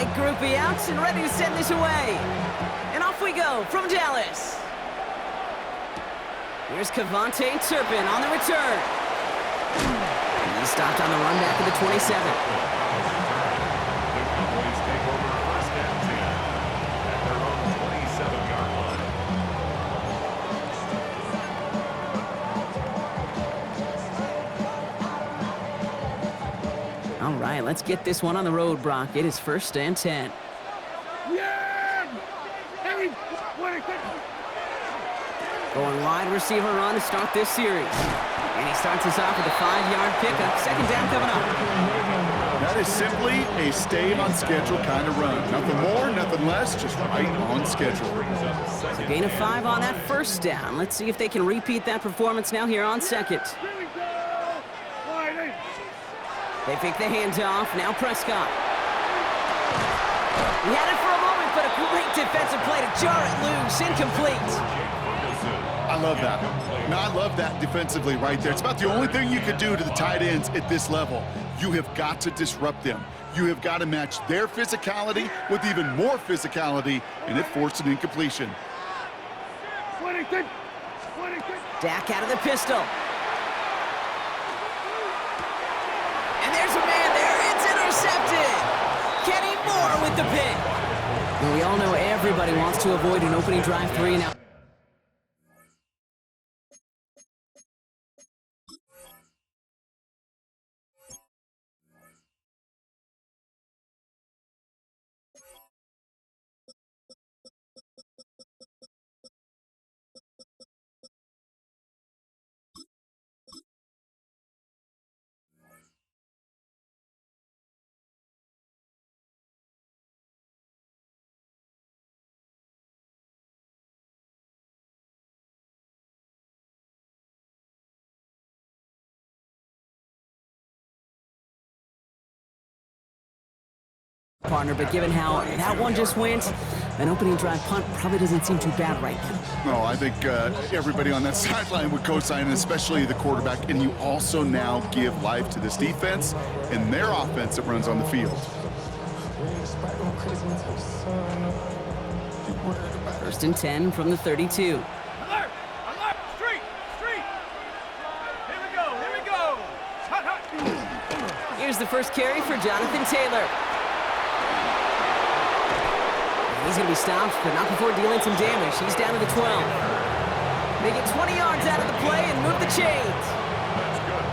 Wake groupie out and ready to send this away. And off we go from Dallas. Here's Kavontae Turpin on the return. And he's stopped on the run back of the 27. All right, let's get this one on the road, Brock. It is 1st and 10. Going wide receiver run to start this series. And he starts us off with a 5-yard pickup. 2nd down coming up. That is simply a stay on schedule kind of run. Nothing more, nothing less, just right on schedule. So gain of 5 on that 1st down. Let's see if they can repeat that performance now here on 2nd. They fake the handoff. Now Prescott. He had it for a moment, but a great defensive play to jar it loose. Incomplete. I love that. No, I love that defensively right there. It's about the only thing you could do to the tight ends at this level. You have got to disrupt them. You have got to match their physicality with even more physicality, and it forced an incompletion. Dak out of the pistol. And there's a man there. It's intercepted. Kenny Moore with the pick. Well, we all know everybody wants to avoid an opening drive 3 and out. Partner, but given how that one just went, an opening drive punt probably doesn't seem too bad right now. No, I think everybody on that sideline would co-sign, especially the quarterback, and you also now give life to this defense and their offense that runs on the field. 1st and 10 from the 32. Alert! Alert! Street! Street! Here we go! Here we go! Hot, hot! Here's the first carry for Jonathan Taylor. He's going to be stopped, but not before dealing some damage. He's down to the 12. They get 20 yards out of the play and move the chains.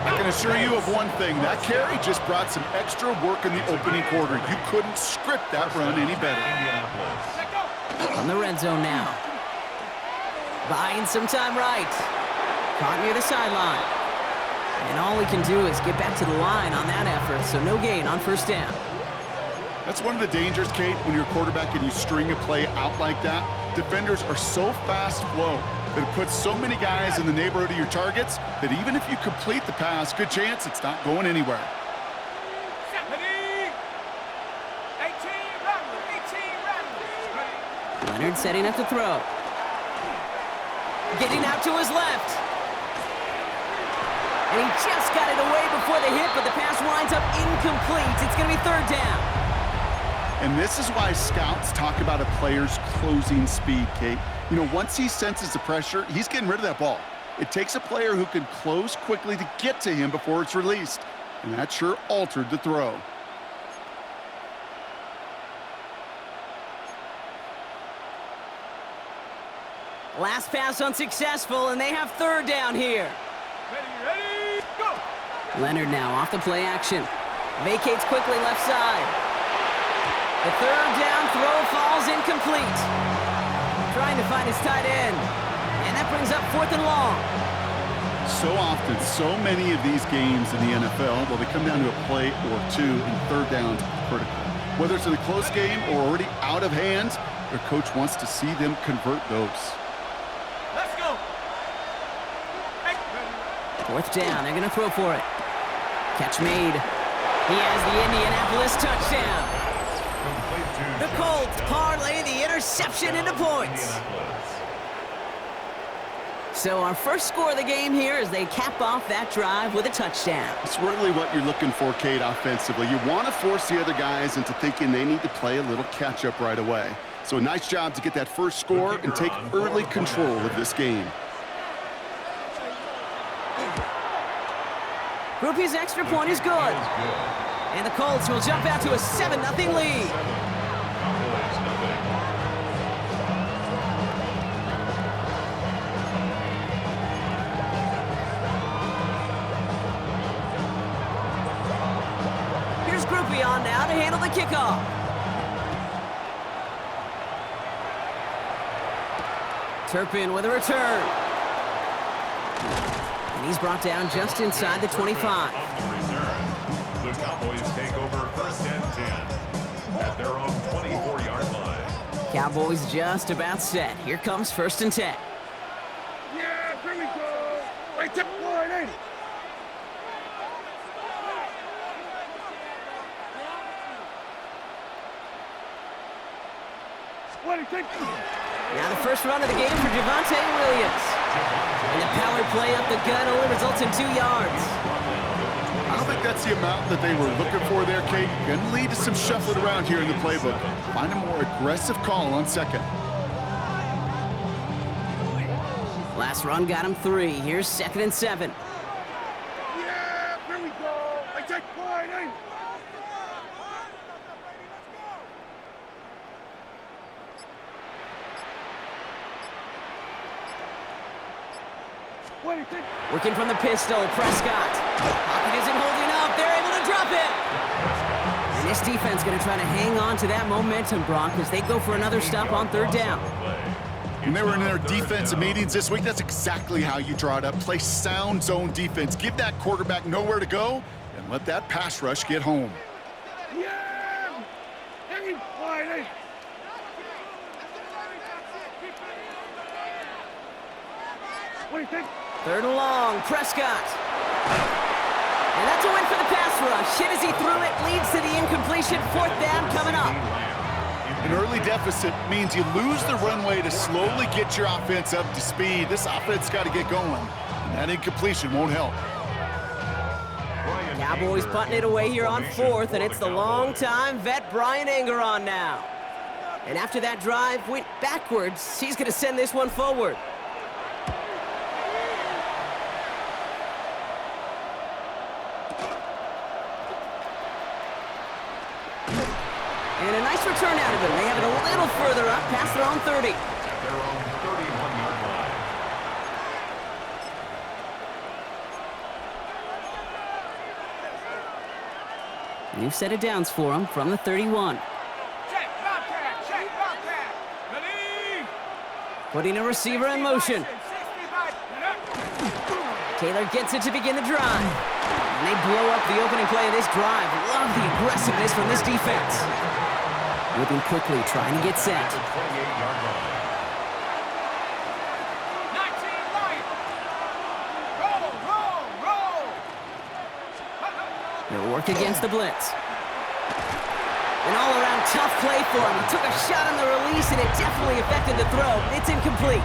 I can assure you of one thing. That carry just brought some extra work in the opening quarter. You couldn't script that run any better. On the red zone now. Buying some time right. Caught near the sideline. And all we can do is get back to the line on that effort, so no gain on 1st down. That's one of the dangers, Kate, when you're a quarterback and you string a play out like that. Defenders are so fast flow that it puts so many guys in the neighborhood of your targets that even if you complete the pass, good chance it's not going anywhere. 18, Leonard setting up to throw. Getting out to his left. And he just got it away before the hit, but the pass winds up incomplete. It's going to be 3rd down. And this is why scouts talk about a player's closing speed, Kate. You know, once he senses the pressure, he's getting rid of that ball. It takes a player who can close quickly to get to him before it's released. And that sure altered the throw. Last pass unsuccessful, and they have 3rd down here. ready, go! Leonard now off the play action. Vacates quickly left side. The 3rd down throw falls incomplete. Trying to find his tight end. And that brings up 4th and long. So often, so many of these games in the NFL, well, they come down to a play or two, and 3rd down's critical. Whether it's in a close game or already out of hand, their coach wants to see them convert those. Let's go! 4th down, they're going to throw for it. Catch made. He has the Indianapolis touchdown. The Colts parlay the interception into points. So our first score of the game here as they cap off that drive with a touchdown. It's really what you're looking for, Kate, offensively. You want to force the other guys into thinking they need to play a little catch-up right away. So a nice job to get that first score and take early control of this game. Groupie's extra point is good. And the Colts will jump out to a 7-0 lead. Here's Groupie on now to handle the kickoff. Turpin with a return. And he's brought down just inside the 25. The Cowboys take over 1st and 10 at their own 24-yard line. Cowboys just about set. Here comes 1st and 10. Yeah, here we go. Right to line, ain't it? Now the first run of the game for Javonte Williams. And the power play up the gut only results in 2 yards. I don't think that's the amount that they were looking for there, Kate. Going to lead to some shuffling around here in the playbook. Find a more aggressive call on second. Last run got him 3. Here's 2nd and 7. Yeah, here we go. I take line, ain't it? Working from the pistol, Prescott. Pocket isn't holding up. They're able to drop it. And this defense going to try to hang on to that momentum, Brock, as they go for another stop on 3rd down. When they were in their defensive meetings this week, that's exactly how you draw it up. Play sound zone defense. Give that quarterback nowhere to go and let that pass rush get home. Yeah! Hang it, line, ain't it? What do you think? 3rd and long, Prescott. And that's a win for the pass rush. Hit as he threw it, leads to the incompletion. 4th down coming up. An early deficit means you lose the runway to slowly get your offense up to speed. This offense got to get going, and that incompletion won't help. Cowboys punting it away here on 4th, and it's the long-time vet Brian Anger on now. And after that drive went backwards, he's going to send this one forward. And a nice return out of him. They have it a little further up past their own 30. At their own 31-yard line. New set of downs for him from the 31. Check, Bobcat, check, Bobcat. Ready? Putting a receiver in motion. 60 by, Taylor gets it to begin the drive. And they blow up the opening play of this drive. Love the aggressiveness from this defense. Moving quickly, trying to get set. 28-yard line. 19 line. Roll, roll, roll. They'll work against the blitz. An all-around tough play for him. He took a shot on the release, and it definitely affected the throw. It's incomplete.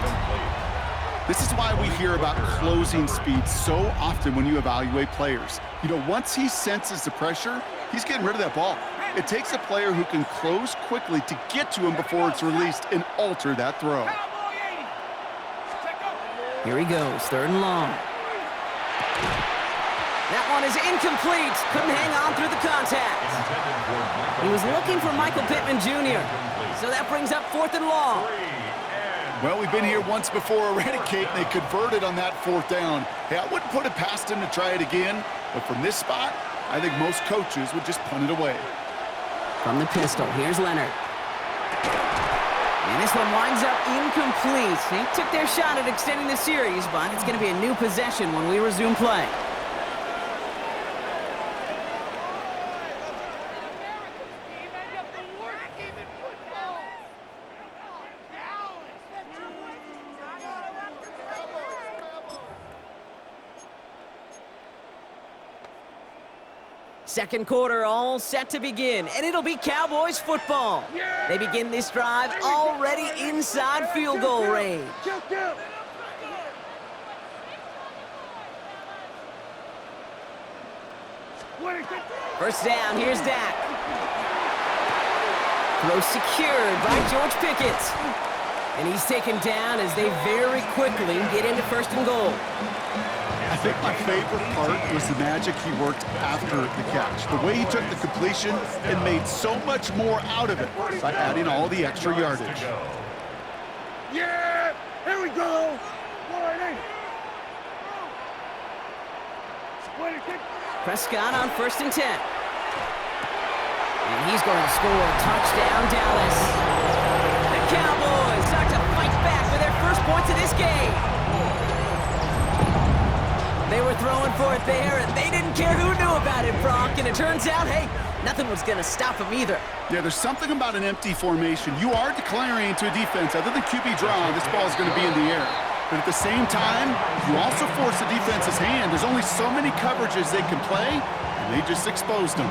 This is why we hear about closing speed so often when you evaluate players. You know, once he senses the pressure, he's getting rid of that ball. It takes a player who can close quickly to get to him before it's released and alter that throw. Cowboy 80. Check up. Here he goes, 3rd and long. That one is incomplete. Couldn't hang on through the contact. He was looking for Michael Pittman Jr. So that brings up 4th and long. Well, we've been here once before already, Kate, and they converted on that 4th down. Hey, I wouldn't put it past him to try it again, but from this spot, I think most coaches would just punt it away. From the pistol, here's Leonard. And this one winds up incomplete. They took their shot at extending the series, but it's going to be a new possession when we resume play. Second quarter all set to begin, and it'll be Cowboys football. They begin this drive already inside field goal range. First down, here's Dak. Throw secured by George Pickett. And he's taken down as they very quickly get into first and goal. I think my favorite part was the magic he worked after the catch. The way he took the completion and made so much more out of it by adding all the extra yardage. Yeah! Here we go! Prescott on first and 10. And he's going to score. Touchdown, Dallas. The Cowboys start to fight back for their first points of this game. They were throwing for it there, and they didn't care who knew about it, Brock. And it turns out, hey, nothing was going to stop them either. Yeah, there's something about an empty formation. You are declaring to a defense, other than QB draw, this ball is going to be in the air. But at the same time, you also force the defense's hand. There's only so many coverages they can play, and they just exposed them.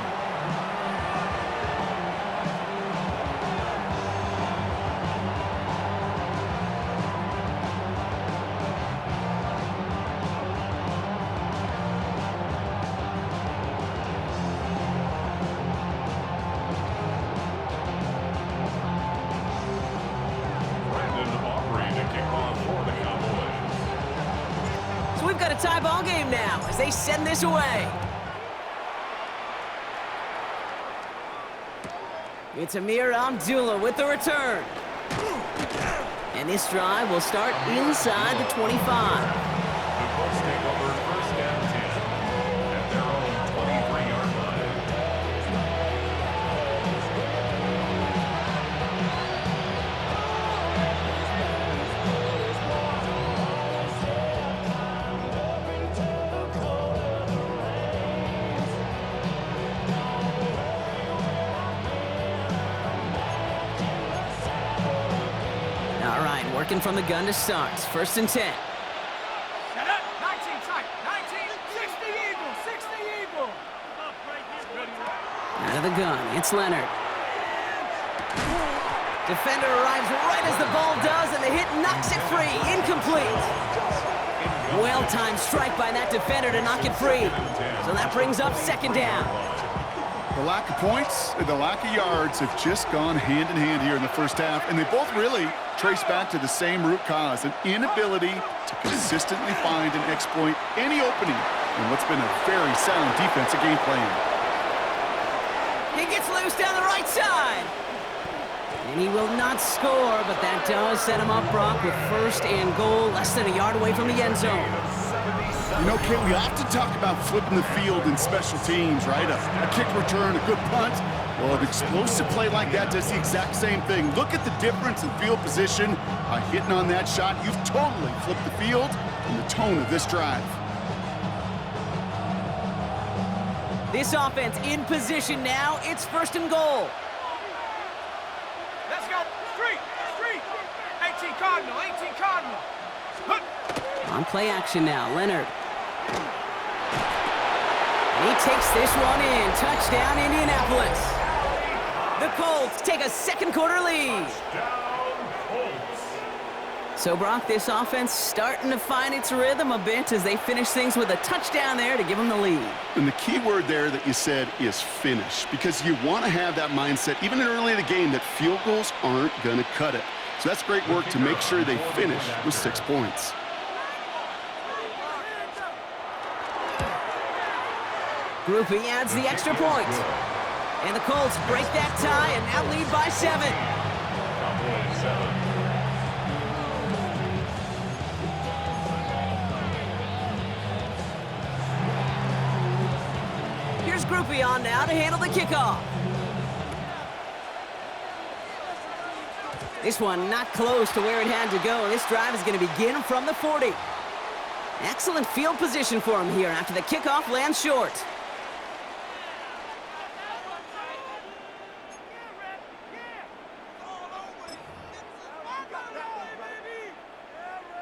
We've got a tie ball game now as they send this away. It's Amir Abdullah with the return. And this drive will start inside the 25. The Colts take over first and 10 at their own 23-yard line. Working from the gun to start. First and 10. Set up. 19 tight. 19. 60 Eagle. 60 Eagle. Out of the gun. It's Leonard. Defender arrives right as the ball does, and the hit knocks it free. Incomplete. Well-timed strike by that defender to knock it free. So that brings up second down. The lack of points and the lack of yards have just gone hand in hand here in the first half, and they both really trace back to the same root cause, an inability to consistently find and exploit any opening in what's been a very sound defensive game plan. He gets loose down the right side. And he will not score, but that does set him up, Brock, with first and goal, less than a yard away from the end zone. You know, Kate, we often talk about flipping the field in special teams, right? A kick return, a good punt. Well, an explosive play like that does the exact same thing. Look at the difference in field position. By hitting on that shot, you've totally flipped the field and the tone of this drive. This offense in position now. It's first and goal. Let's go. Street. Street. 18 Cardinal. 18 Cardinal. On play action now. Leonard. And he takes this one in. Touchdown, Indianapolis. The Colts take a second quarter lead. So, Brock, this offense starting to find its rhythm a bit as they finish things with a touchdown there to give them the lead. And the key word there that you said is finish, because you want to have that mindset, even early in the game, that field goals aren't going to cut it. So that's great work to make sure they finish with 6 points. Groupie adds the extra point. And the Colts break that tie and now lead by 7. Here's Groupie on now to handle the kickoff. This one not close to where it had to go. This drive is going to begin from the 40. Excellent field position for him here after the kickoff lands short.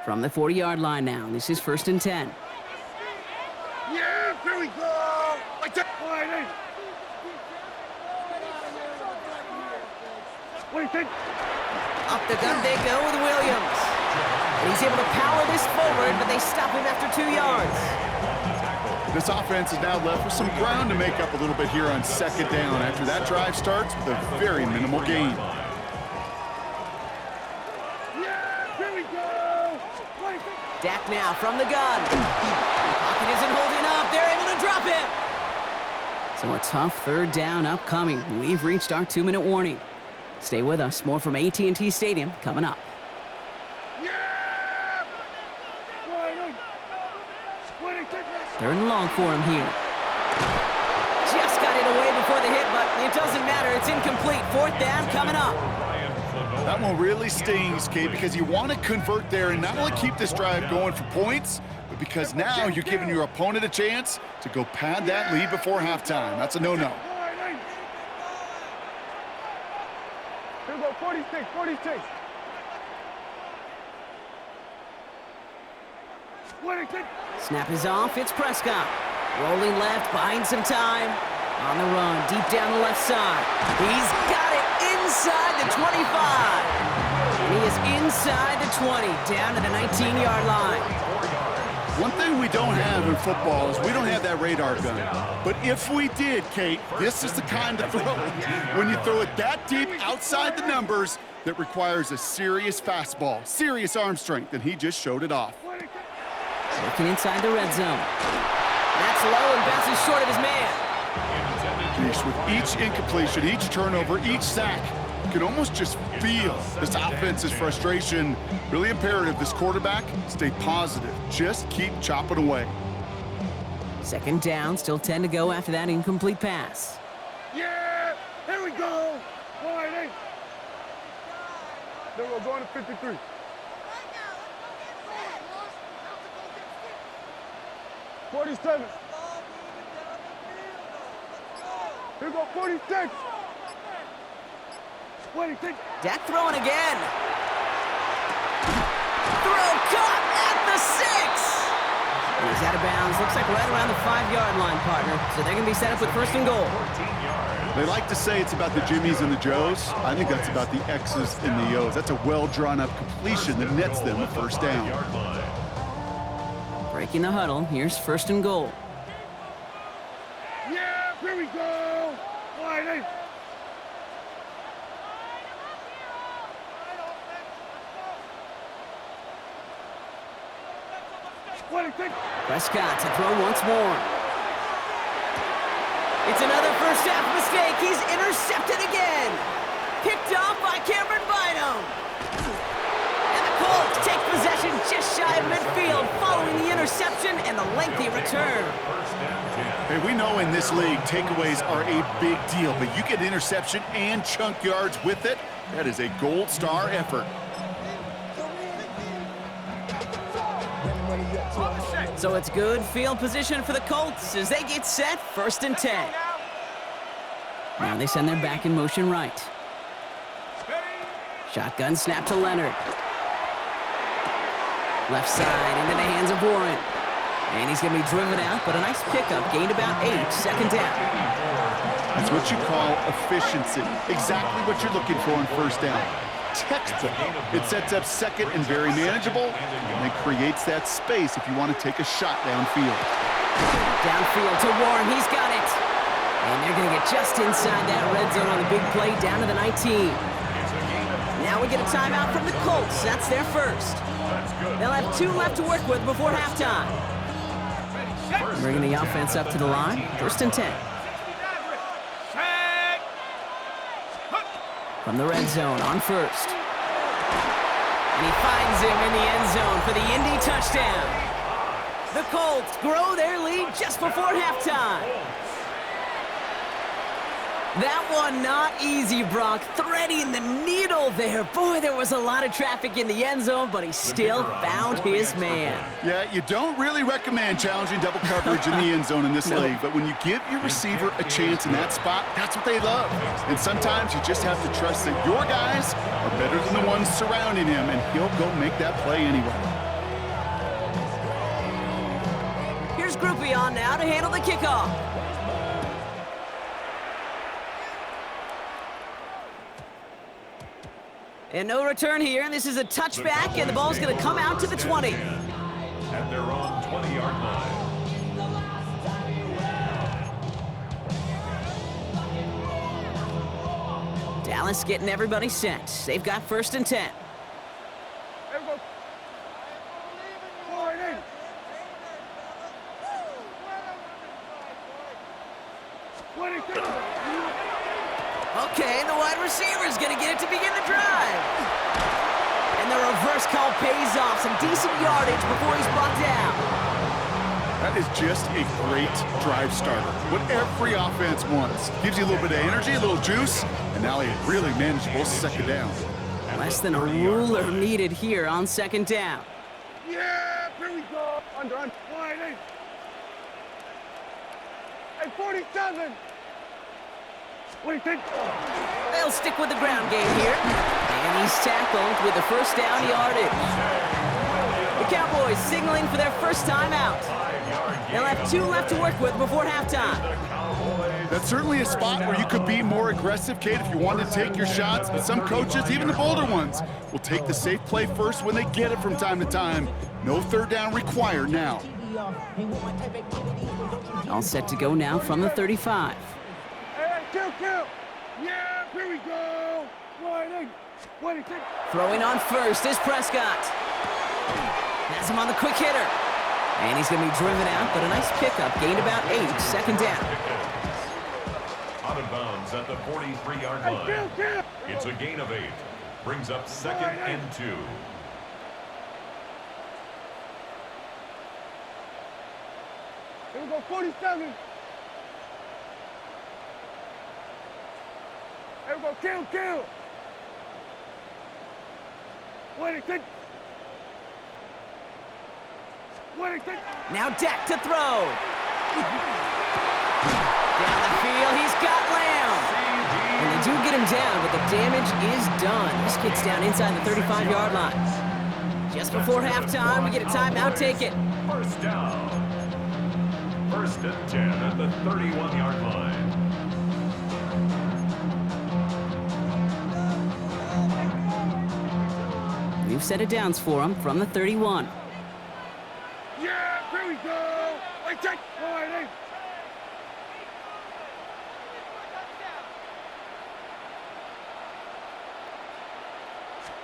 From the 40-yard line now, this is first and 10. Yeah, here we go. Like that. What do you think? Up the gun they go with Williams. And he's able to power this forward, but they stop him after 2 yards. This offense is now left with some ground to make up a little bit here on second down after that drive starts with a very minimal gain. Dak now from the gun. Pocket isn't holding up. They're able to drop it. So a tough third down upcoming. We've reached our 2-minute warning. Stay with us. More from AT&T Stadium coming up. Third and long for him here. Just got it away before the hit, but it doesn't matter. It's incomplete. Fourth down coming up. That one really stings, Kate, because you want to convert there and not only keep this drive going for points, but because now you're giving your opponent a chance to go pad that lead before halftime. That's a no-no. Here we go, 46, 46. 46. Snap is off. It's Prescott. Rolling left, buying some time. On the run, deep down the left side. He's got it inside the 25. And he is inside the 20, down to the 19-yard line. One thing we don't have in football is we don't have that radar gun. But if we did, Kate, this is the kind of throw when you throw it that deep outside the numbers that requires a serious fastball, serious arm strength, and he just showed it off. Working inside the red zone. That's low and bounces short of his man. With each incompletion, each turnover, each sack, you can almost just feel this offense's frustration. Really imperative, this quarterback, stay positive. Just keep chopping away. Second down, still 10 to go after that incomplete pass. Yeah, here we go. 1-8. Then we're going to 53. 47. Here we go, 46. 26. Dak throwing again. Throw caught at the 6. And he's out of bounds. Looks like right around the 5-yard line, partner. So they're going to be set up with first and goal. They like to say it's about the Jimmies and the Joes. I think that's about the X's and the O's. That's a well-drawn-up completion that nets them a first down. Breaking the huddle. Here's first and goal. Yeah, here we go. 1-8. Prescott to throw once more. It's another first half mistake. He's intercepted again. Picked off by Cameron Bynum. And the Colts take possession just shy of midfield following the interception and the lengthy return. Hey, we know in this league takeaways are a big deal, but you get interception and chunk yards with it. That is a gold star effort. So it's good field position for the Colts as they get set, first and 10. Now they send their back in motion right. Shotgun snap to Leonard. Left side into the hands of Warren. And he's going to be driven out, but a nice pickup, gained about 8, second down. That's what you call efficiency. Exactly what you're looking for on first down. Textbook. It sets up second and very manageable, and it creates that space if you want to take a shot downfield. Downfield to Warren, he's got it. And they're going to get just inside that red zone on the big play, down to the 19. Now we get a timeout from the Colts. That's their first. They'll have 2 left to work with before halftime. Bringing the offense up to the line, first and 10. From the red zone on first. And he finds him in the end zone for the Indy touchdown. The Colts grow their lead just before halftime. That one not easy, Brock. Threading the needle there. Boy, there was a lot of traffic in the end zone, but he still found his man. Yeah, you don't really recommend challenging double coverage in the end zone in this league, but when you give your receiver a chance in that spot, that's what they love. And sometimes you just have to trust that your guys are better than the ones surrounding him, and he'll go make that play anyway. Here's Groupie on now to handle the kickoff. And no return here. This is a touchback, and the ball's going to come out to the 20. At their own 20-yard line. Dallas getting everybody set. They've got 1st and 10. There we go. Forward in. Okay, the wide receiver's going to get it to begin the drive. And the reverse call pays off. Some decent yardage before he's brought down. That is just a great drive starter. What every offense wants. Gives you a little bit of energy, a little juice, and now a really manageable 2nd down. Less than a ruler needed here on 2nd down. Yeah, here we go. Under, wide in. Hey, 47. What do you think? They'll stick with the ground game here. And he's tackled with the 1st down yardage. The Cowboys signaling for their 1st time out. They'll have 2 left to work with before halftime. That's certainly a spot where you could be more aggressive, Kate, if you wanted to take your shots. But some coaches, even the bolder ones, will take the safe play first when they get it from time to time. No 3rd down required now. All set to go now from the 35. Hey, kill. Yeah, here we go. Wide in. What do you think? Throwing on 1st is Prescott. Has him on the quick hitter. And he's going to be driven out, but a nice pickup. Gained about 8, 2nd down. Out of bounds at the 43-yard line. It's a gain of 8. Brings up 2nd and 2. Here we go, 47. Here we go, kill. What do you think? Now Dak to throw. Down the field, he's got Lamb. And they do get him down, but the damage is done. This kid's down inside the 35-yard line. Just before halftime, we get a timeout. Take it. 1st down. 1st and 10 at the 31-yard line. New set of downs for him from the 31. Yeah, here we go. Wait, take. Wide in.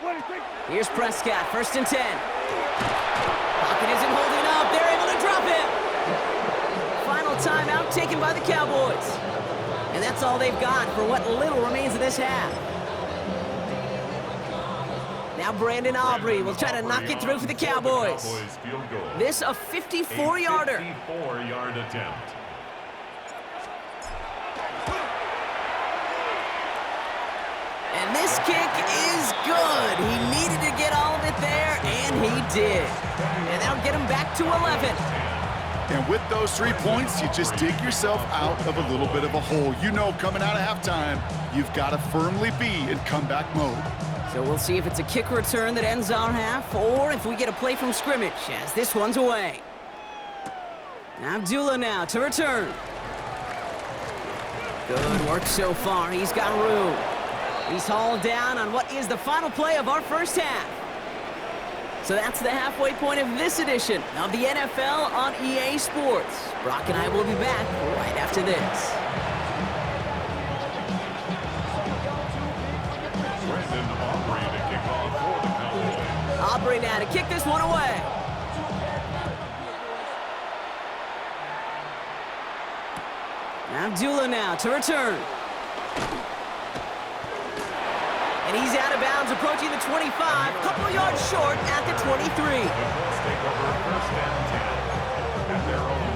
What do you think? Here's Prescott, 1st and 10. Pocket isn't holding up. They're able to drop it. Final timeout taken by the Cowboys. And that's all they've got for what little remains of this half. Now Brandon Aubrey will try to knock it through for the Cowboys. This a 54-yarder. 54-yard attempt. And this kick is good. He needed to get all of it there, and he did. And that'll get him back to 11. And with those 3 points, you just dig yourself out of a little bit of a hole. You know, coming out of halftime, you've got to firmly be in comeback mode. So we'll see if it's a kick return that ends our half, or if we get a play from scrimmage, as this one's away. Abdullah now to return. Good work so far. He's got room. He's hauled down on what is the final play of our 1st half. So that's the halfway point of this edition of the NFL on EA Sports. Brock and I will be back right after this. Aubrey now to kick this one away. Abdullah now to return. And he's out of bounds, approaching the 25, couple yards short at the 23. Take over 1st and 10 at their own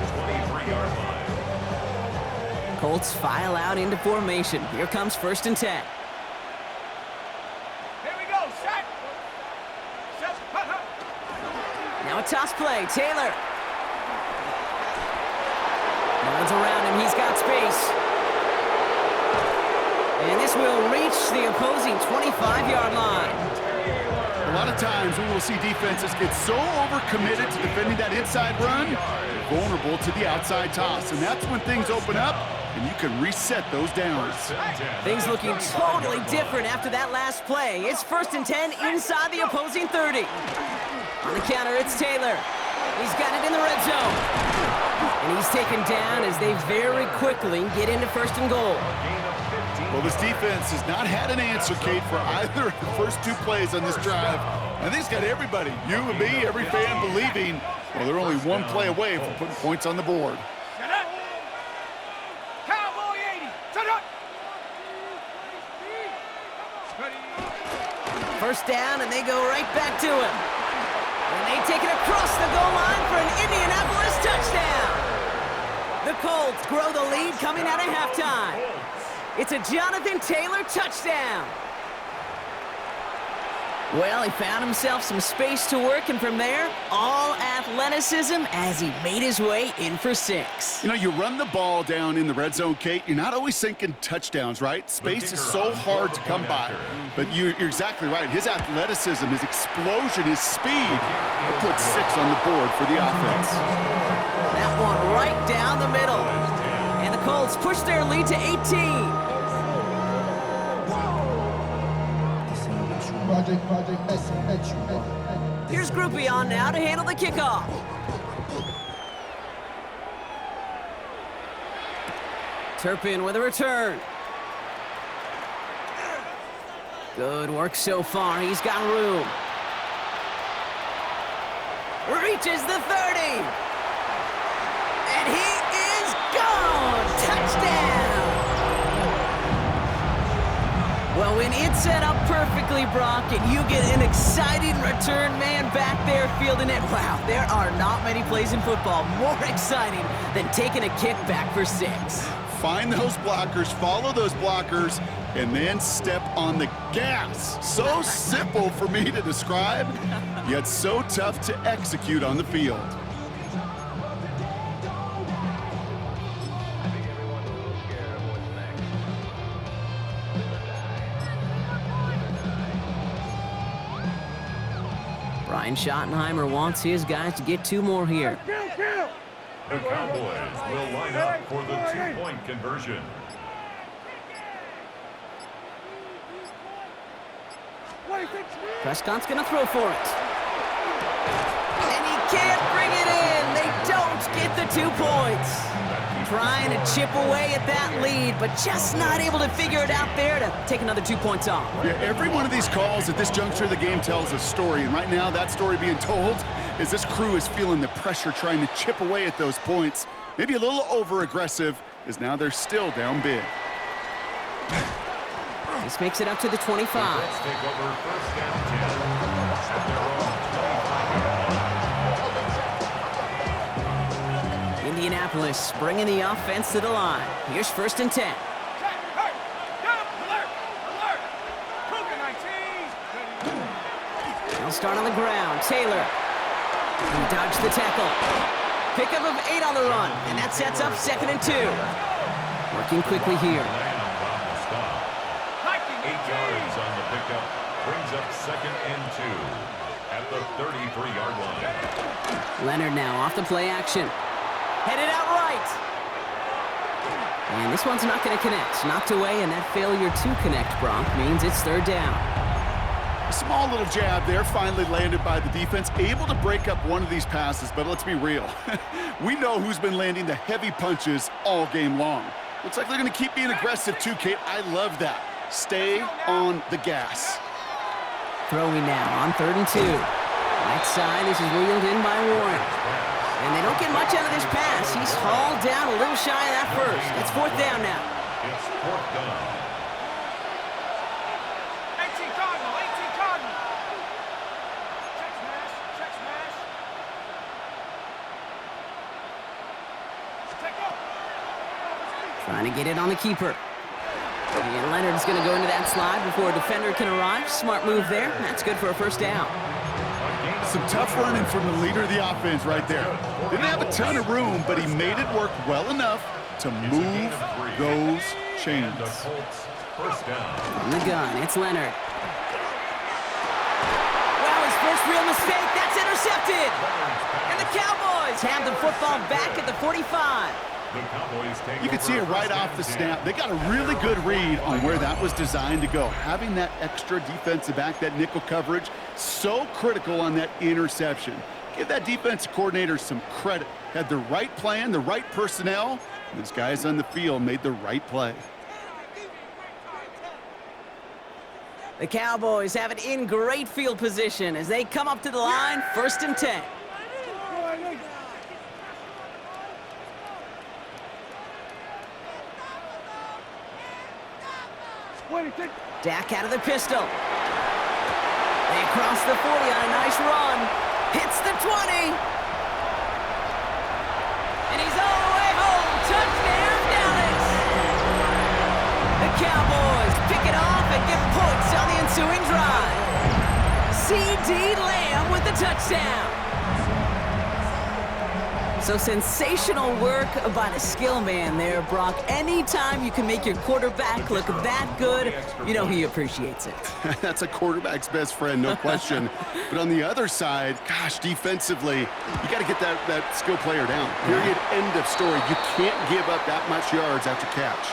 23-yard line. Colts file out into formation. Here comes 1st and 10. Here we go, set. Now a toss play, Taylor. No one's around him, he's got space. And this will reach the opposing 25-yard line. A lot of times we will see defenses get so overcommitted to defending that inside run, they're vulnerable to the outside toss. And that's when things open up and you can reset those downs. Things looking totally different after that last play. It's 1st and 10 inside the opposing 30. On the counter, it's Taylor. He's got it in the red zone. And he's taken down as they very quickly get into 1st and goal. Gain of 15 Well, this defense has not had an answer, Kate, for either of the first two plays on this drive. I think it's got everybody, you and me, every fan believing, well, they're only one play away from putting points on the board. Cowboy 80. Set up. First down, and they go right back to him. And they take it across the goal line for an Indianapolis touchdown. The Colts grow the lead coming out of halftime. It's a Jonathan Taylor touchdown. Well, he found himself some space to work, and from there, all athleticism as he made his way in for 6. You know, you run the ball down in the red zone, Kate, you're not always thinking touchdowns, right? Space is so hard to come by. But you're exactly right. His athleticism, his explosion, his speed will put 6 on the board for the offense. That one right down the middle. And the Colts push their lead to 18. Here's Groupie on now to handle the kickoff. Turpin with a return. Good work so far. He's got room. Reaches the 30. And he is gone. Touchdown. Well, when it's set up perfectly, Brock, and you get an exciting return man back there fielding it, wow, there are not many plays in football more exciting than taking a kick back for 6. Find those blockers, follow those blockers, and then step on the gas. So simple for me to describe, yet so tough to execute on the field. Brian Schottenheimer wants his guys to get 2 more here. The Cowboys will line up for the 2-point conversion. Prescott's going to throw for it. And he can't bring it in. They don't get the 2 points. Trying to chip away at that lead, but just not able to figure it out there to take another 2 points off. Yeah, every one of these calls at this juncture of the game tells a story, and right now that story being told is this crew is feeling the pressure trying to chip away at those points. Maybe a little over-aggressive, as now they're still down big. This makes it up to the 25. Let's take over first down 10 at their own 25. Indianapolis bringing the offense to the line. Here's 1st and 10. He'll start on the ground. Taylor. He dodged the tackle. Pickup of 8 on the run, and that sets up 2nd and 2. Working quickly here. 8 yards on the pickup. Brings up 2nd and 2 at the 33-yard line. Leonard now off the play action. Headed out right. And this one's not going to connect. Knocked away, and that failure to connect, Brock, means it's 3rd down. A small little jab there, finally landed by the defense. Able to break up one of these passes, but let's be real. We know who's been landing the heavy punches all game long. Looks like they're going to keep being aggressive too, Kate. I love that. Stay on the gas. Throwing now on 3rd and 2. Right side, this is wheeled in by Warren. And they don't get much out of this pass. He's hauled down a little shy of that first. It's 4th down now. It's 4th down. 18 Cardinal, 18 Cardinal. Check smash, check smash. Take up. Trying to get it on the keeper. And Leonard's going to go into that slide before a defender can arrive. Smart move there. That's good for a 1st down. Some tough running from the leader of the offense right there. Didn't have a ton of room, but he made it work well enough to move those chains. The Colts, 1st down. On the gun, it's Leonard. Well, his first real mistake. That's intercepted. And the Cowboys have the football back at the 45. You can see it right off the snap. They got a really good read on where that was designed to go. Having that extra defensive back, that nickel coverage, so critical on that interception. Give that defensive coordinator some credit. Had the right plan, the right personnel, and those guys on the field made the right play. The Cowboys have it in great field position as they come up to the line, 1st and 10. Dak out of the pistol. They cross the 40 on a nice run. Hits the 20. And he's all the way home. Touchdown, Dallas. The Cowboys pick it off and get points on the ensuing drive. C.D. Lamb with the touchdown. So sensational work by the skill man there, Brock. Anytime you can make your quarterback look that good, you know he appreciates it. That's a quarterback's best friend, no question. But on the other side, gosh, defensively, you got to get that skill player down. Period, end of story. You can't give up that much yards after catch.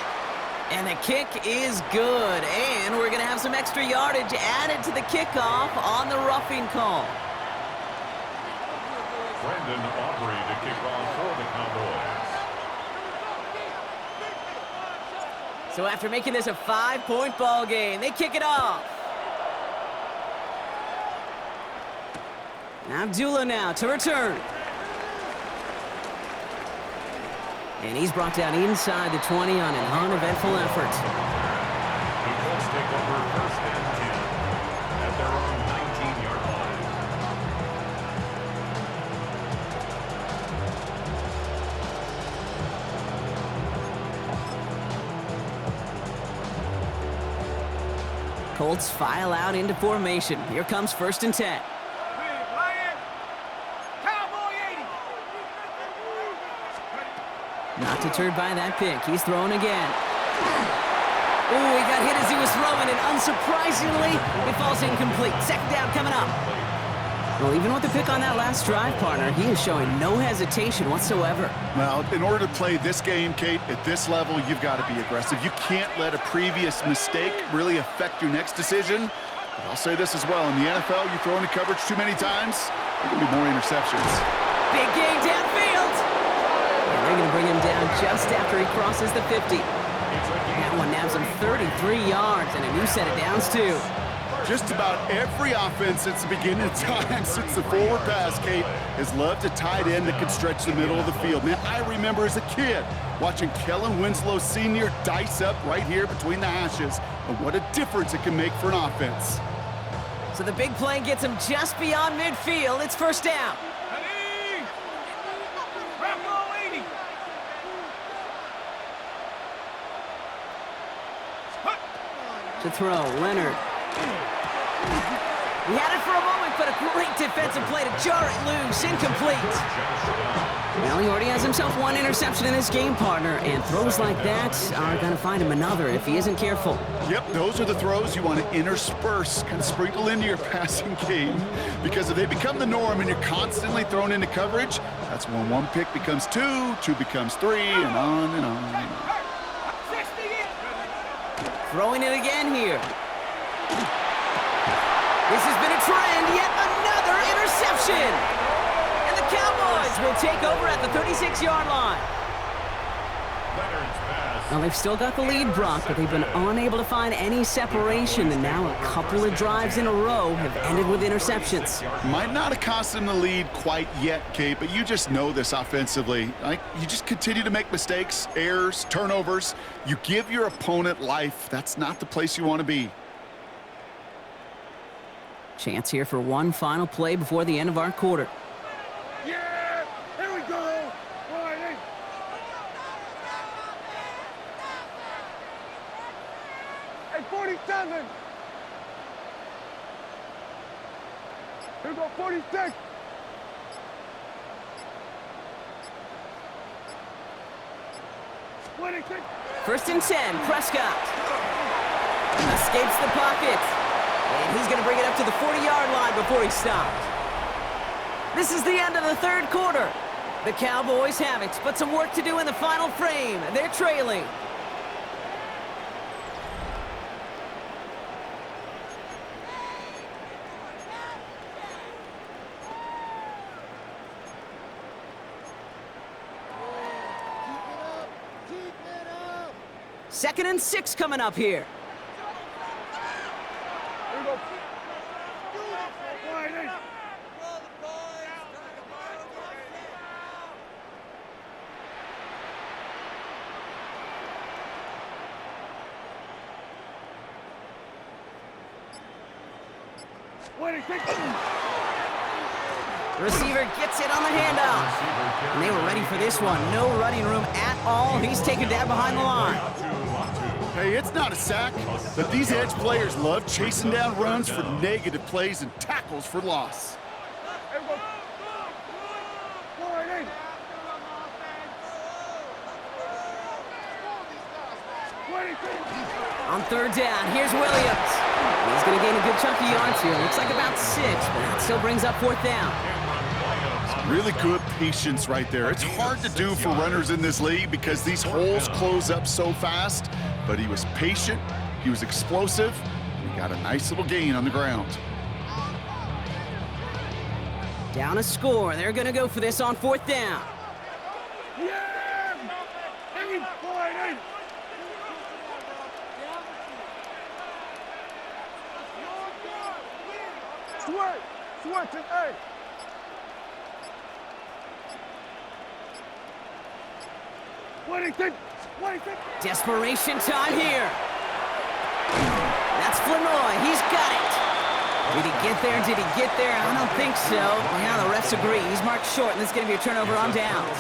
And the kick is good. And we're going to have some extra yardage added to the kickoff on the roughing call. Brandon Aubrey to kick off for the Cowboys. So after making this a 5-point ball game, they kick it off. Abdullah now to return. And he's brought down inside the 20 on an uneventful effort. The Colts take over 1st and 10 at their own 19-yard line. Colts file out into formation. Here comes 1st and 10. Not deterred by that pick. He's throwing again. Oh, he got hit as he was throwing, and unsurprisingly, it falls incomplete. 2nd down coming up. Well, even with the pick on that last drive, partner, he is showing no hesitation whatsoever. Well, in order to play this game, Kate, at this level, you've got to be aggressive. You can't let a previous mistake really affect your next decision. But I'll say this as well. In the NFL, you throw into coverage too many times, there will be more interceptions. Big gain downfield. And they're going to bring him down just after he crosses the 50. That one nabs him 33 yards and a new set of downs, too. Just about every offense since the beginning of time, since the forward pass, Kate, has loved a tight end that can stretch the middle of the field. Man, I remember as a kid watching Kellen Winslow Sr. dice up right here between the hashes. And what a difference it can make for an offense. So the big play gets him just beyond midfield. It's 1st down. To throw, Leonard. He had it for a moment, but a great defensive play to jar it loose. Incomplete. Well, he already has himself one interception in this game, partner, and throws like that are going to find him another if he isn't careful. Yep, those are the throws you want to intersperse, kind of sprinkle into your passing game, because if they become the norm and you're constantly thrown into coverage, that's when one pick becomes two, two becomes three, and on and on and on. Throwing it again here. This has been a trend, yet another interception. And the Cowboys will take over at the 36-yard line. Well, they've still got the lead, Brock, but they've been unable to find any separation, and now a couple of drives in a row have ended with interceptions. Might not have cost them the lead quite yet, Kate, but you just know this offensively. You just continue to make mistakes, errors, turnovers. You give your opponent life. That's not the place you want to be. Chance here for one final play before the end of our quarter. Yeah! Here we go! Riley! Hey, 47! Here we go, 46! First and 10, Prescott. Escapes the pocket. And he's going to bring it up to the 40-yard line before he stopped. This is the end of the 3rd quarter. The Cowboys have it, but some work to do in the final frame. They're trailing. Second and 6 coming up here. Receiver gets it on the handoff. And they were ready for this one. No running room at all. He's taken down behind the line. Hey, it's not a sack, but these edge players love chasing down runs for negative plays and tackles for loss. On third down, here's Williams. He's going to gain a good chunk of yards here. Looks like about 6, but that still brings up fourth down. Really good patience right there. It's hard to do for runners in this league because these holes close up so fast, but he was patient, he was explosive, and he got a nice little gain on the ground. Down a score. They're going to go for this on fourth down. Desperation time here. That's Flanoy. He's got it. Did he get there? Did he get there? I don't think so. Now the refs agree. He's marked short, and this is going to be a turnover on downs.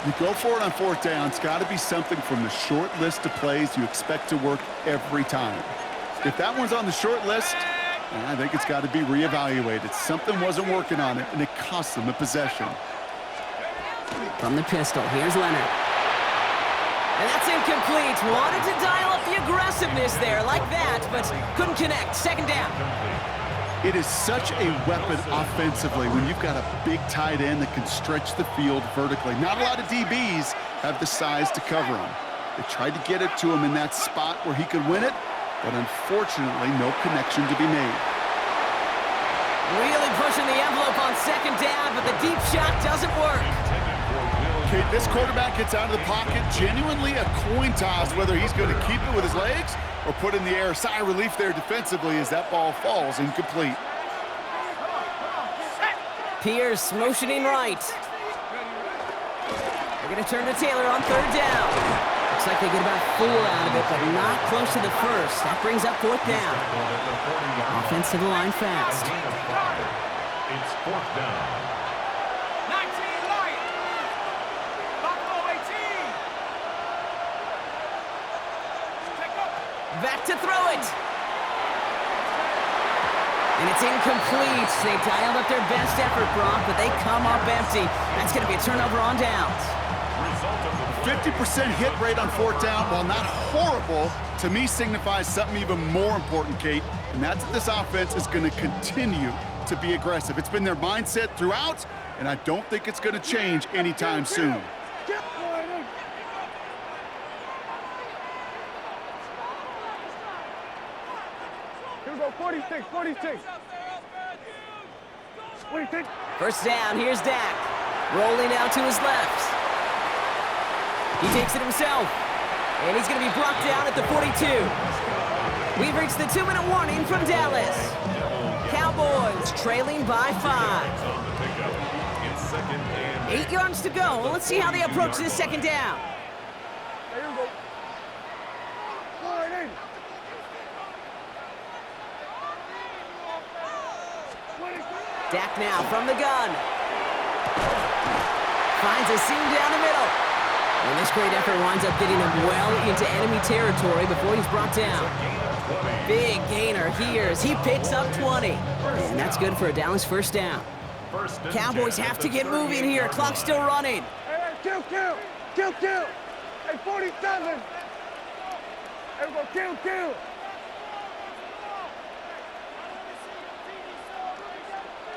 You go for it on fourth down. It's got to be something from the short list of plays you expect to work every time. If that one's on the short list, I think it's got to be reevaluated. Something wasn't working on it, and it cost them a possession. From the pistol, here's Leonard. And that's incomplete. Wanted to dial up the aggressiveness there like that, but couldn't connect. Second down. It is such a weapon offensively when you've got a big tight end that can stretch the field vertically. Not a lot of DBs have the size to cover him. They tried to get it to him in that spot where he could win it, but unfortunately, no connection to be made. Really pushing the envelope on second down, but the deep shot doesn't work. Okay, this quarterback gets out of the pocket, genuinely a coin toss whether he's going to keep it with his legs or put in the air. Sigh of relief there defensively as that ball falls incomplete. Pierce motioning right. They're going to turn to Taylor on third down. Looks like they get about 4 out of it, but not close to the first. That brings up fourth down. Offensive line fast. It's fourth down. 19 Lions. Buffalo 18. Check up. Back to throw it. And it's incomplete. They dialed up their best effort, Brock, but they come up empty. That's going to be a turnover on downs. 50% hit rate on fourth down, while not horrible, to me signifies something even more important, Kate, and that's that this offense is going to continue to be aggressive. It's been their mindset throughout, and I don't think it's going to change anytime soon. Here we go, 46, 46. 46. First down, here's Dak. Rolling out to his left. He takes it himself. And he's going to be brought down at the 42. We've reached the 2-minute warning from Dallas. Cowboys trailing by 5. 8 yards to go. Let's see how they approach this second down. Here we go. 40. Dak now from the gun. Finds a seam down the middle. And this great effort winds up getting him well into enemy territory before he's brought down. Big gainer here as he picks up 20. And that's good for a Dallas first down. Cowboys have to get moving here. Clock's still running. Hey, kill. Hey, 47. Hey, we go, kill.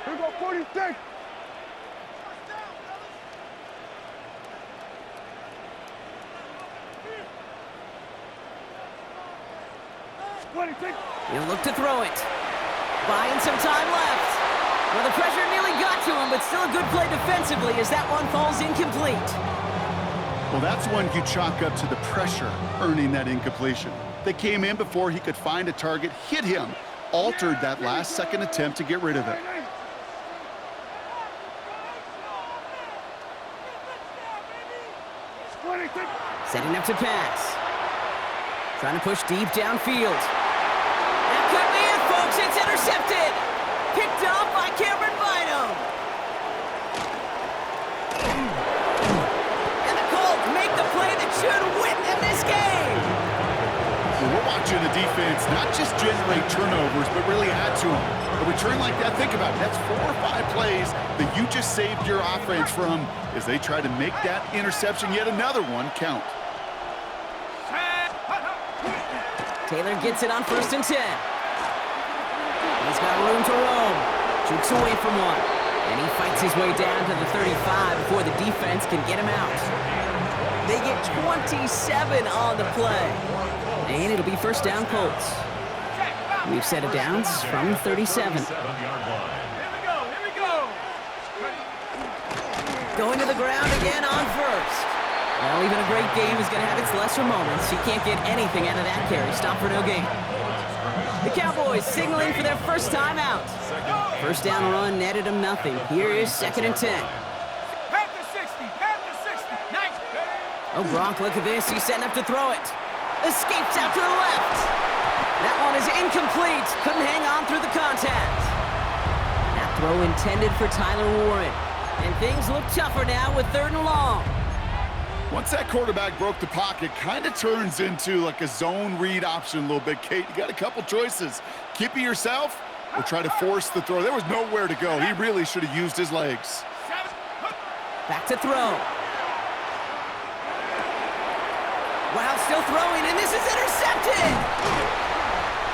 Here we go, 46. He'll look to throw it. Buying some time left. Well, the pressure nearly got to him, but still a good play defensively as that one falls incomplete. Well, that's one you chalk up to the pressure earning that incompletion. They came in before he could find a target, hit him, altered that last-second attempt to get rid of it. Setting up to pass. Trying to push deep downfield. That could be it, folks. folks. It's intercepted. Picked off by Cameron Bynum. And the Colts make the play that should win them this game. Well, we're watching the defense not just generate turnovers, but really add to them. A return like that, think about it. That's 4 or 5 plays that you just saved your offense from as they try to make that interception, yet another one, count. Taylor gets it on 1st and 10. He's got room to roam. Jukes away from one. And he fights his way down to the 35 before the defense can get him out. They get 27 on the play. And it'll be 1st down Colts. We've set it downs from 37. Here we go. Going to the ground again on 1st. Well, even a great game is going to have its lesser moments. He can't get anything out of that carry. Stop for no gain. The Cowboys signaling for their first time out. 1st down run netted him nothing. Here is 2nd and 10. Pass to 60. Nice. Oh, Gronk, look at this. He's setting up to throw it. Escapes out to the left. That one is incomplete. Couldn't hang on through the contact. That throw intended for Tyler Warren. And things look tougher now with 3rd and long. Once that quarterback broke the pocket, kind of turns into like a zone read option a little bit. Kate, you got a couple choices. Keep it yourself or try to force the throw. There was nowhere to go. He really should have used his legs. Back to throw. Wow, still throwing, and this is intercepted!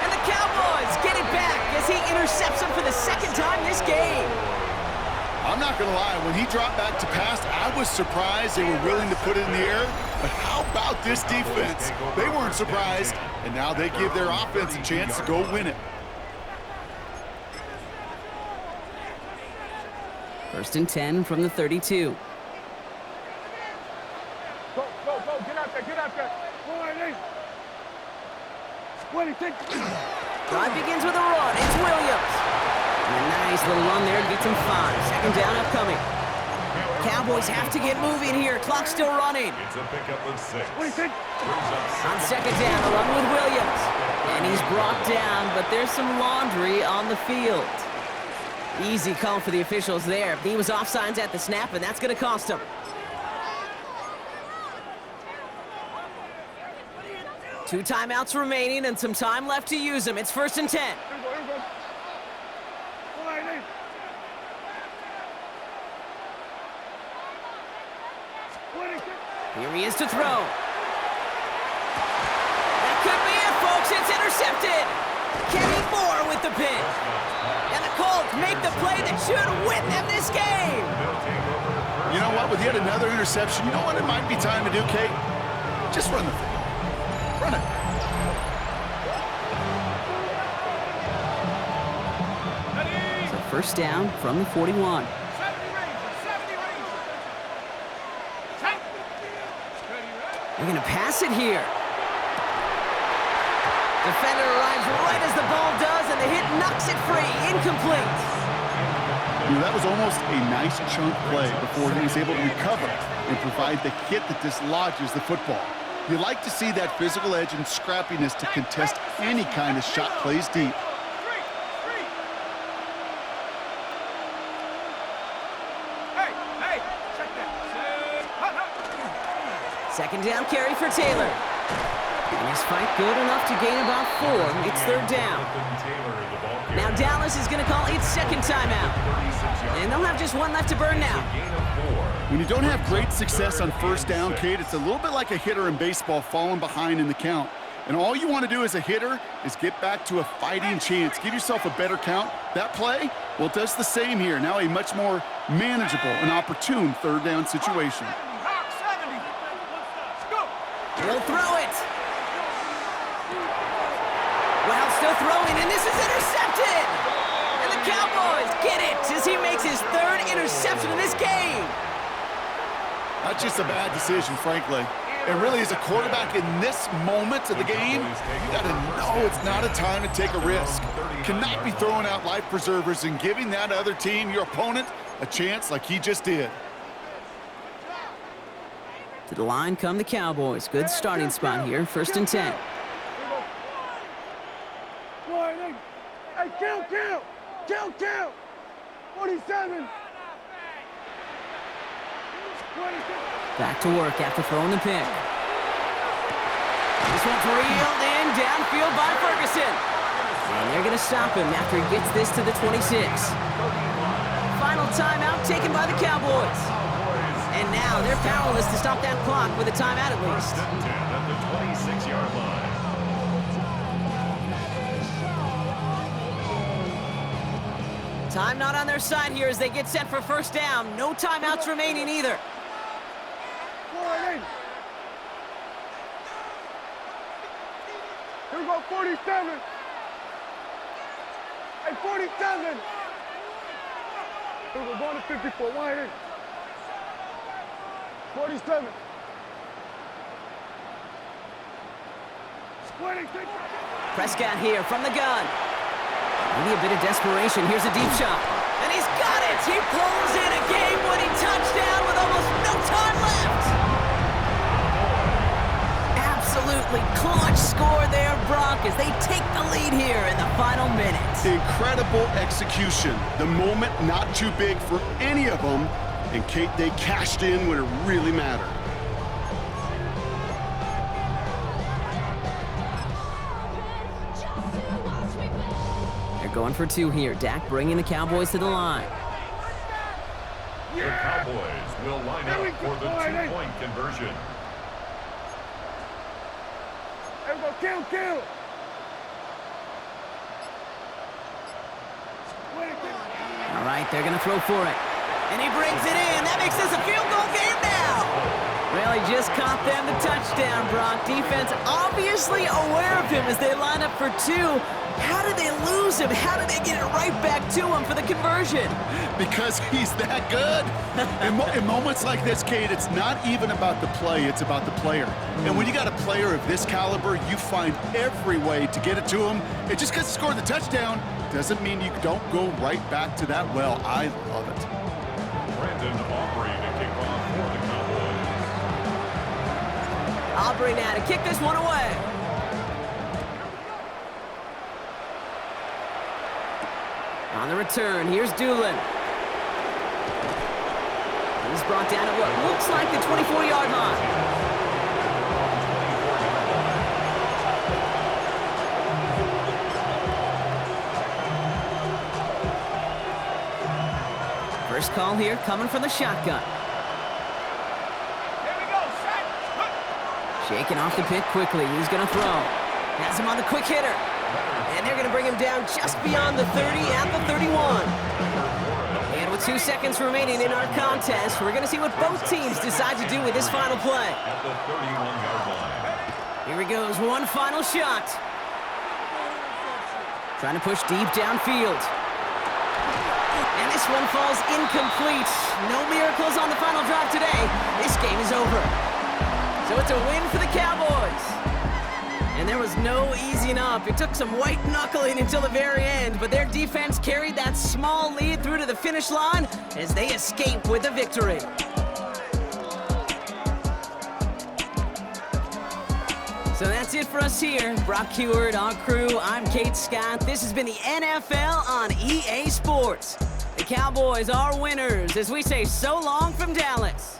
And the Cowboys get it back as he intercepts him for the 2nd time this game. I'm not going to lie, when he dropped back to pass, I was surprised they were willing to put it in the air. But how about this defense? They weren't surprised, and now they give their offense a chance to go win it. 1st and 10 from the 32. Go. Get out there. What do you think? Drive begins with a run. It's Williams. And a nice little run there gets him 5. 2nd down upcoming. Cowboys have to get moving here. Clock's still running. It's a pickup of 6. What do you think? On 2nd down, a run with Williams. And he's brought down, but there's some laundry on the field. Easy call for the officials there. He was offsides at the snap, and that's going to cost him. 2 timeouts remaining and some time left to use them. It's 1st and 10. Here we go. Here he is to throw. That could be it, folks. It's intercepted. Kenny Moore with the pin. And the Colts make the play that should win them this game. You know what? With yet another interception, you know what it might be time to do, Kate? Just run the thing. Run it. So 1st down from the 41. 70 Rangers. They're going to pass it here. Defender arrives right as the ball does, and the hit knocks it free. Incomplete. You know, that was almost a nice chunk play before he was able to recover and provide the hit that dislodges the football. You like to see that physical edge and scrappiness to contest any kind of shot plays deep. Hey, check that. 2nd down carry for Taylor. And his fight good enough to gain about 4. It's 3rd down. Now Dallas is going to call its 2nd timeout. And they'll have just 1 left to burn now. When you don't have great success on 1st down, Kate, it's a little bit like a hitter in baseball falling behind in the count. And all you want to do as a hitter is get back to a fighting chance. Give yourself a better count. That play, well, it does the same here. Now a much more manageable and opportune 3rd down situation. He'll throw it. Well, still throwing, and this is intercepted. And the Cowboys get it as he makes his 3rd interception in this game. Not just a bad decision, frankly. And really, as a quarterback in this moment of the game, you got to know it's not a time to take a risk. Cannot be throwing out life preservers and giving that other team, your opponent, a chance like he just did. To the line come the Cowboys. Good starting spot here. 1st and 10. Hey, kill! 47. Back to work after throwing the pick. This one's reeled in downfield by Ferguson. And they're going to stop him after he gets this to the 26. Final timeout taken by the Cowboys. And now they're powerless to stop that clock with a timeout at least. At the 26-yard line. Time not on their side here as they get set for first down. No timeouts remaining either. 4-8. Here we go, 47. Hey, 47. Here we go, going to 54, 1-8. 47. 26. Prescott here from the gun. Maybe a bit of desperation. Here's a deep shot. And he's got it! He pulls in a game-winning touchdown with almost no time left! Absolutely clutch score there, Brock, as they take the lead here in the final minutes. Incredible execution. The moment not too big for any of them, and Kate, they cashed in when it really mattered. Going for two here. Dak bringing the Cowboys to the line. The Cowboys will line up for the two-point conversion. There we go, kill. All right, they're going to throw for it. And he brings it in. That makes this a field goal game now. Well, he just caught them the touchdown, Brock. Defense obviously aware of him as they line up for two. How did they lose him? How did they get it right back to him for the conversion? Because he's that good. In moments like this, Kate, it's not even about the play, it's about the player. And when you got a player of this caliber, you find every way to get it to him. And just because he scored the touchdown doesn't mean you don't go right back to that well. I love it. Brandon Aubrey to kick off for the Cowboys. Aubrey now to kick this one away. On the return, here's Doolin. He's brought down at what looks like the 24-yard line. First call here coming from the shotgun. Here we go, set. Shaking off the pick quickly. He's going to throw. Has him on the quick hitter. And they're going to bring him down just beyond the 30 at the 31. And with 2 seconds remaining in our contest, we're going to see what both teams decide to do with this final play. At the 31-yard line. Here he goes, one final shot. Trying to push deep downfield. And this one falls incomplete. No miracles on the final drive today. This game is over. So it's a win for the Cowboys. And there was no easing up. It took some white knuckling until the very end, but their defense carried that small lead through to the finish line as they escape with the victory. So that's it for us here. Brock Heward, our crew, I'm Kate Scott. This has been the NFL on EA Sports. The Cowboys are winners as we say so long from Dallas.